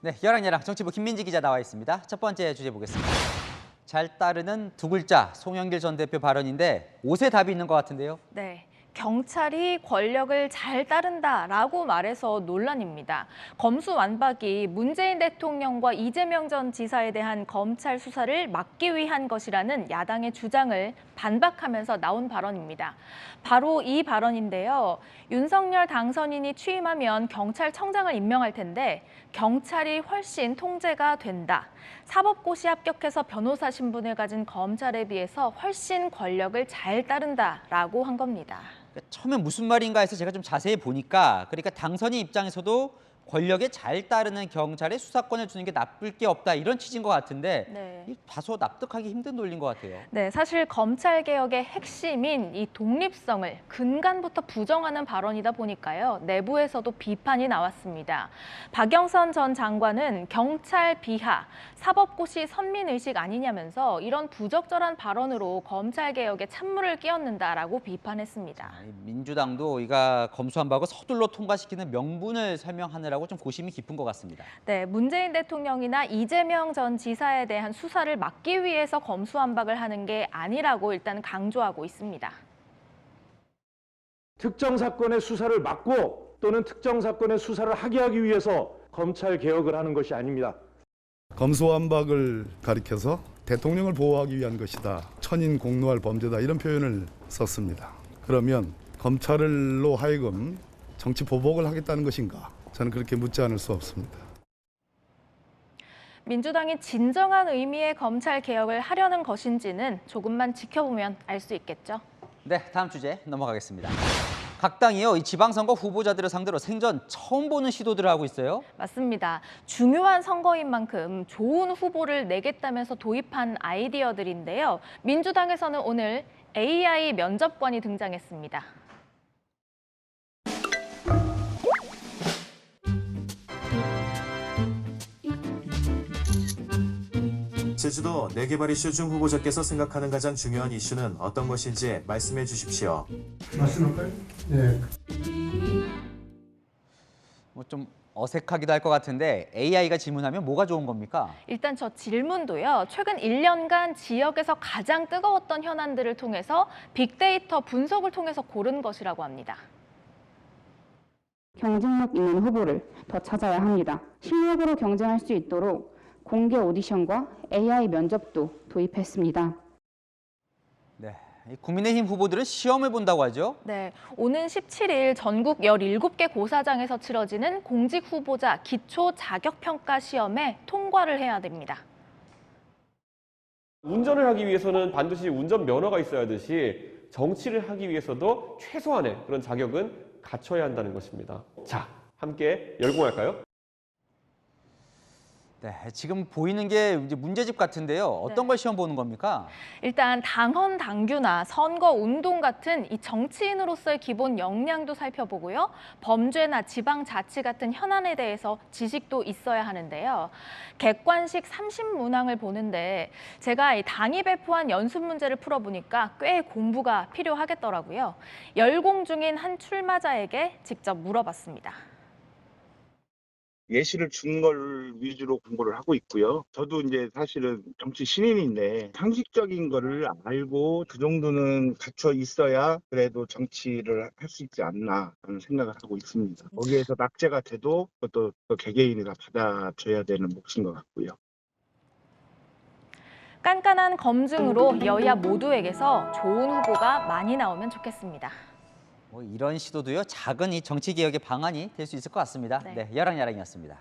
네, 여랑야랑 정치부 김민지 기자 나와 있습니다. 첫 번째 주제 보겠습니다. 잘 따르는 두 글자, 송영길 전 대표 발언인데 옷에 답이 있는 것 같은데요. 네. 경찰이 권력을 잘 따른다라고 말해서 논란입니다. 검수완박이 문재인 대통령과 이재명 전 지사에 대한 검찰 수사를 막기 위한 것이라는 야당의 주장을 반박하면서 나온 발언입니다. 바로 이 발언인데요. 윤석열 당선인이 취임하면 경찰청장을 임명할 텐데 경찰이 훨씬 통제가 된다. 사법고시 합격해서 변호사 신분을 가진 검찰에 비해서 훨씬 권력을 잘 따른다라고 한 겁니다. 처음에 무슨 말인가 해서 제가 좀 자세히 보니까 그러니까 당선인 입장에서도 권력에 잘 따르는 경찰에 수사권을 주는 게 나쁠 게 없다 이런 취지인 것 같은데 네. 다소 납득하기 힘든 논리인 것 같아요. 네, 사실 검찰개혁의 핵심인 이 독립성을 근간부터 부정하는 발언이다 보니까요. 내부에서도 비판이 나왔습니다. 박영선 전 장관은 경찰 비하, 사법고시 선민의식 아니냐면서 이런 부적절한 발언으로 검찰개혁에 찬물을 끼얹는다라고 비판했습니다. 민주당도 이가 검수완박을 서둘러 통과시키는 명분을 설명하느라고 좀 고심이 깊은 것 같습니다. 네, 문재인 대통령이나 이재명 전 지사에 대한 수사를 막기 위해서 검수완박을 하는 게 아니라고 일단 강조하고 있습니다. 특정 사건의 수사를 막고 또는 특정 사건의 수사를 하게 하기 위해서 검찰 개혁을 하는 것이 아닙니다. 검수완박을 가리켜서 대통령을 보호하기 위한 것이다. 천인공노할 범죄다 이런 표현을 썼습니다. 그러면 검찰로 하여금 정치 보복을 하겠다는 것인가? 저는 그렇게 묻지 않을 수 없습니다. 민주당이 진정한 의미의 검찰 개혁을 하려는 것인지는 조금만 지켜보면 알 수 있겠죠. 네, 다음 주제 넘어가겠습니다. 각 당이요, 이 지방선거 후보자들을 상대로 생전 처음 보는 시도들을 하고 있어요. 맞습니다. 중요한 선거인 만큼 좋은 후보를 내겠다면서 도입한 아이디어들인데요. 민주당에서는 오늘 AI 면접관이 등장했습니다. 제주도 내개발 이슈 중 후보자께서 생각하는 가장 중요한 이슈는 어떤 것인지 말씀해 주십시오. 말씀할까요? 네. 뭐 좀 어색하기도 할 것 같은데 AI가 질문하면 뭐가 좋은 겁니까? 일단 저 질문도요. 최근 1년간 지역에서 가장 뜨거웠던 현안들을 통해서 빅데이터 분석을 통해서 고른 것이라고 합니다. 경쟁력 있는 후보를 더 찾아야 합니다. 실력으로 경쟁할 수 있도록 공개 오디션과 AI 면접도 도입했습니다. 네, 국민의힘 후보들은 시험을 본다고 하죠. 네, 오는 17일 전국 17개 고사장에서 치러지는 공직 후보자 기초 자격평가 시험에 통과를 해야 됩니다. 운전을 하기 위해서는 반드시 운전면허가 있어야 하듯이 정치를 하기 위해서도 최소한의 그런 자격은 갖춰야 한다는 것입니다. 자, 함께 열공할까요? 네, 지금 보이는 게 이제 문제집 같은데요. 어떤 네. 걸 시험 보는 겁니까? 일단 당헌 당규나 선거 운동 같은 이 정치인으로서의 기본 역량도 살펴보고요. 범죄나 지방자치 같은 현안에 대해서 지식도 있어야 하는데요. 객관식 30문항을 보는데 제가 이 당이 배포한 연습 문제를 풀어보니까 꽤 공부가 필요하겠더라고요. 열공 중인 한 출마자에게 직접 물어봤습니다. 예시를 준 걸 위주로 공부를 하고 있고요. 저도 이제 사실은 정치 신인인데 상식적인 거를 알고 그 정도는 갖춰 있어야 그래도 정치를 할 수 있지 않나 하는 생각을 하고 있습니다. 거기에서 낙제가 돼도 그것도 개개인이가 받아줘야 되는 몫인 것 같고요. 깐깐한 검증으로 여야 모두에게서 좋은 후보가 많이 나오면 좋겠습니다. 뭐 이런 시도도요, 작은 이 정치 개혁의 방안이 될 수 있을 것 같습니다. 네. 네, 여랑야랑이었습니다.